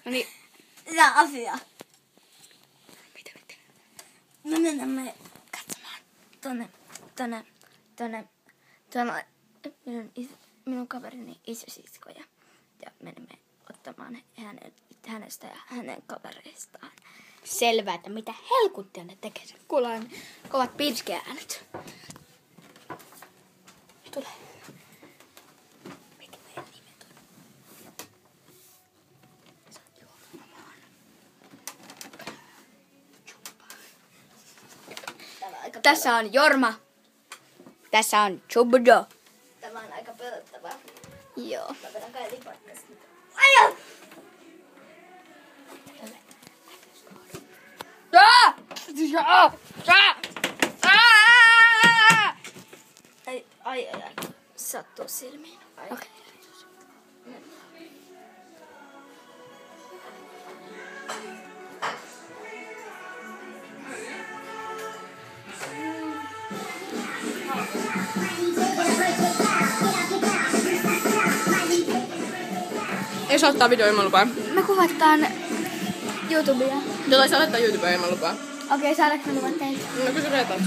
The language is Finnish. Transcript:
No niin. Ja asia. Mitä? Me menemme katsomaan tuonne minun kaverini isosiskoja. Ja menemme ottamaan hänestä ja hänen kavereistaan. Selvä, että mitä helkuttia ne tekee. Kuullaan kovat pirskeäänet. Tule. Mikä meidän nimet on? Sä oot juomaan. Tässä on Jorma. Tässä on Chubdo. Tämä on aika pelottavaa. Joo. Mä vedän kaikki pakkasta. Aja! Ai. Sattuu silmiin. Okei. Ei saa ottaa video ilman lupaa. Me kuvataan YouTubea. Jotain saa laittaa YouTubeen ilman lupaa. Okei, saadaanko me luvat teiltä? No kysy Reetalta.